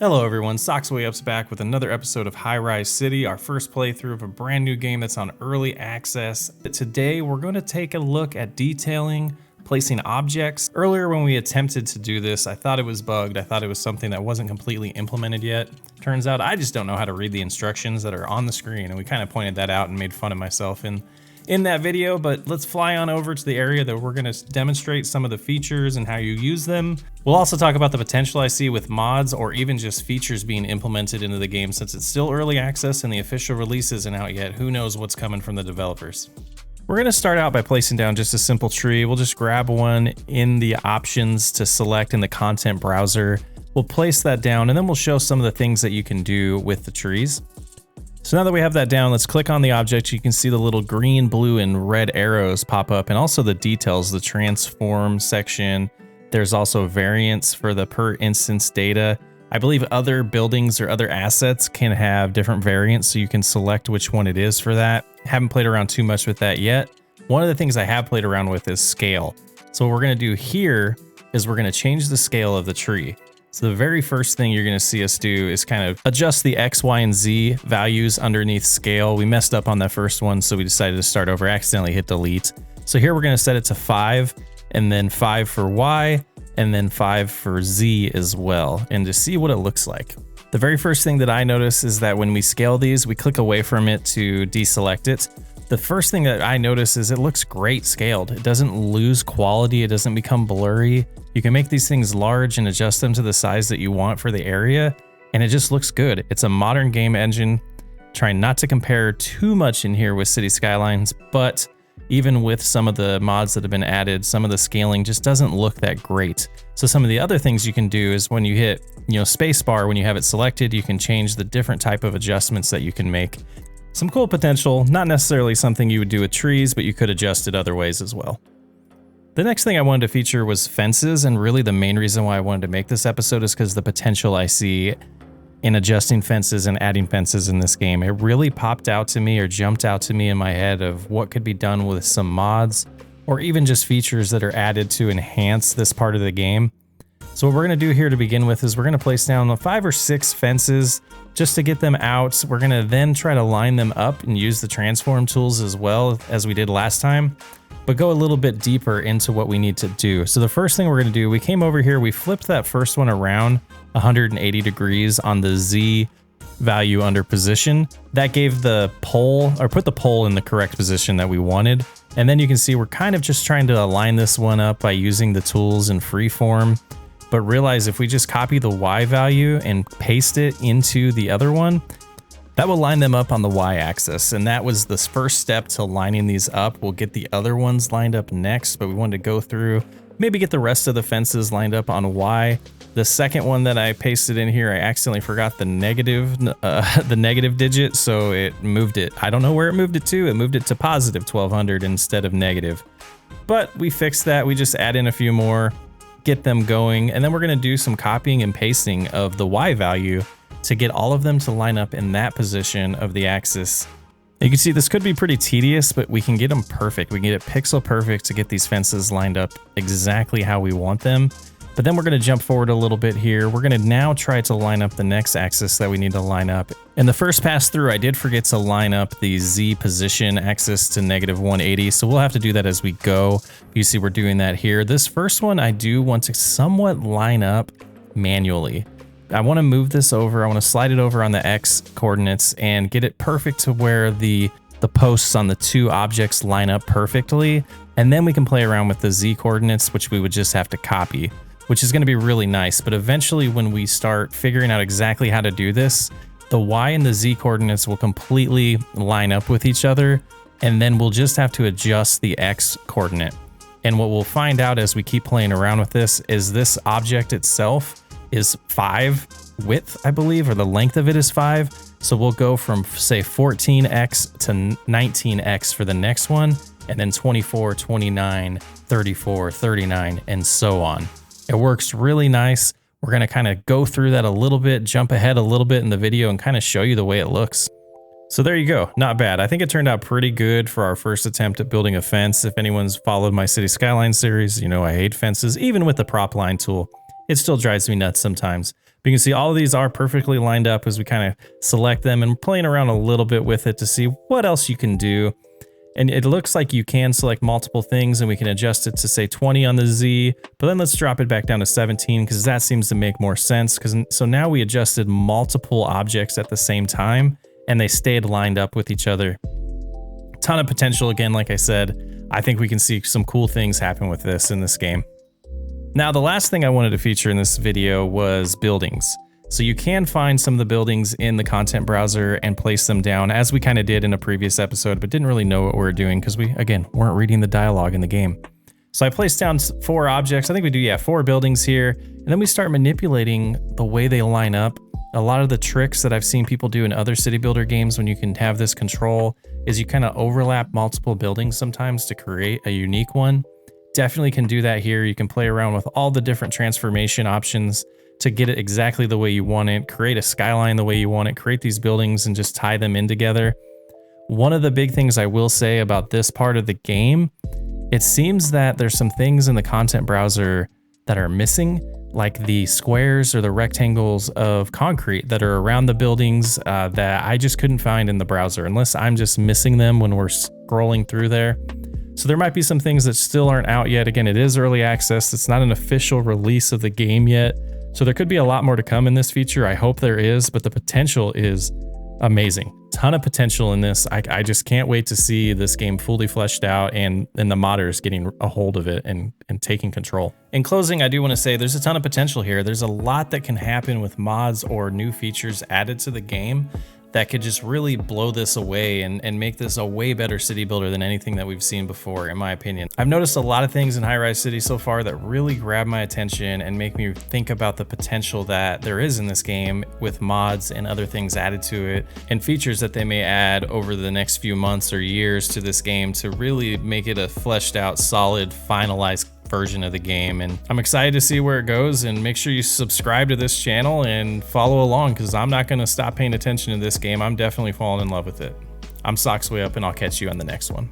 Hello everyone, Sockswayup's back with another episode of Highrise City, our first playthrough of a brand new game that's on early access. Today we're going to take a look at detailing, placing objects. Earlier when we attempted to do this, I thought it was bugged. I thought it was something that wasn't completely implemented yet. Turns out I just don't know how to read the instructions that are on the screen, and we kind of pointed that out and made fun of myself in that video. But let's fly on over to the area that we're going to demonstrate some of the features and how you use them. We'll also talk about the potential I see with mods or even just features being implemented into the game, since it's still early access and the official release isn't out yet. Who knows what's coming from the developers. We're going to start out by placing down just a simple tree. We'll just grab one in the options to select in the content browser. We'll place that down and then we'll show some of the things that you can do with the trees. So now that we have that down, let's click on the object. You can see the little green, blue, and red arrows pop up, and also the details, the transform section. There's also variants for the per instance data. I believe other buildings or other assets can have different variants, so you can select which one it is for that. Haven't played around too much with that yet. One of the things I have played around with is scale. So what we're gonna do here is we're gonna change the scale of the tree. So the very first thing you're gonna see us do is kind of adjust the X, Y, and Z values underneath scale. We messed up on that first one, so we decided to start over, accidentally hit delete. So here we're gonna set it to 5, and then 5 for Y, and then 5 for Z as well, and to see what it looks like. The very first thing that I notice is that when we scale these, we click away from it to deselect it. The first thing that I notice is it looks great scaled. It doesn't lose quality, it doesn't become blurry. You can make these things large and adjust them to the size that you want for the area, and it just looks good. It's a modern game engine. Trying not to compare too much in here with City Skylines, but even with some of the mods that have been added, some of the scaling just doesn't look that great. So some of the other things you can do is when you hit, spacebar, when you have it selected, you can change the different type of adjustments that you can make. Some cool potential, not necessarily something you would do with trees, but you could adjust it other ways as well. The next thing I wanted to feature was fences, and really the main reason why I wanted to make this episode is because the potential I see in adjusting fences and adding fences in this game. It really popped out to me or jumped out to me in my head of what could be done with some mods or even just features that are added to enhance this part of the game. So what we're going to do here to begin with is we're going to place down 5 or 6 fences just to get them out. We're going to then try to line them up and use the transform tools as well as we did last time, but go a little bit deeper into what we need to do. So the first thing we're going to do, we came over here, we flipped that first one around 180 degrees on the Z value under position. That gave the pole, or put the pole in the correct position that we wanted. And then you can see we're kind of just trying to align this one up by using the tools in freeform. But realize if we just copy the Y value and paste it into the other one, that will line them up on the Y axis. And that was the first step to lining these up. We'll get the other ones lined up next, but we wanted to go through, maybe get the rest of the fences lined up on Y. The second one that I pasted in here, I accidentally forgot the negative digit, so it moved it. I don't know where it moved it to. It moved it to positive 1200 instead of negative. But we fixed that. We just add in a few more, get them going, and then we're going to do some copying and pasting of the Y value to get all of them to line up in that position of the axis. You can see this could be pretty tedious, but we can get them perfect. We can get it pixel perfect to get these fences lined up exactly how we want them. But then we're going to jump forward a little bit here. We're going to now try to line up the next axis that we need to line up. In the first pass through, I did forget to line up the Z position axis to -180, so we'll have to do that as we go. You see we're doing that here. This first one I do want to somewhat line up manually. I want to move this over. I want to slide it over on the X coordinates and get it perfect to where the posts on the two objects line up perfectly. And then we can play around with the Z coordinates, which we would just have to copy, which is going to be really nice. But eventually when we start figuring out exactly how to do this, the Y and the Z coordinates will completely line up with each other. And then we'll just have to adjust the X coordinate. And what we'll find out as we keep playing around with this is this object itself is 5 width, I believe, or the length of it is 5. So we'll go from say 14x to 19x for the next one, and then 24, 29, 34, 39, and so on. It works really nice. We're going to kind of go through that a little bit, jump ahead a little bit in the video and kind of show you the way it looks. So there you go, not bad. I think it turned out pretty good for our first attempt at building a fence. If anyone's followed my City Skylines series, you know I hate fences, even with the prop line tool. It still drives me nuts sometimes. But you can see all of these are perfectly lined up as we kind of select them and playing around a little bit with it to see what else you can do. And it looks like you can select multiple things and we can adjust it to say 20 on the Z, but then let's drop it back down to 17 because that seems to make more sense. So now we adjusted multiple objects at the same time and they stayed lined up with each other. Ton of potential again, like I said. I think we can see some cool things happen with this in this game. Now, the last thing I wanted to feature in this video was buildings. So you can find some of the buildings in the content browser and place them down as we kind of did in a previous episode, but didn't really know what we were doing because we, again, weren't reading the dialogue in the game. So I placed down 4 objects. I think we do, 4 buildings here. And then we start manipulating the way they line up. A lot of the tricks that I've seen people do in other city builder games when you can have this control is you kind of overlap multiple buildings sometimes to create a unique one. Definitely can do that here. You can play around with all the different transformation options to get it exactly the way you want it, create a skyline the way you want it, create these buildings and just tie them in together. One of the big things I will say about this part of the game, it seems that there's some things in the content browser that are missing, like the squares or the rectangles of concrete that are around the buildings that I just couldn't find in the browser, unless I'm just missing them when we're scrolling through there. So there might be some things that still aren't out yet. Again, it is early access. It's not an official release of the game yet. So there could be a lot more to come in this feature. I hope there is, but the potential is amazing. Ton of potential in this. I just can't wait to see this game fully fleshed out and the modders getting a hold of it and taking control. In closing, I do want to say there's a ton of potential here. There's a lot that can happen with mods or new features added to the game that could just really blow this away and make this a way better city builder than anything that we've seen before, in my opinion. I've noticed a lot of things in Highrise City so far that really grab my attention and make me think about the potential that there is in this game with mods and other things added to it and features that they may add over the next few months or years to this game to really make it a fleshed out, solid, finalized version of the game. And I'm excited to see where it goes, and make sure you subscribe to this channel and follow along because I'm not going to stop paying attention to this game. I'm definitely falling in love with it. I'm Socksway Up, and I'll catch you on the next one.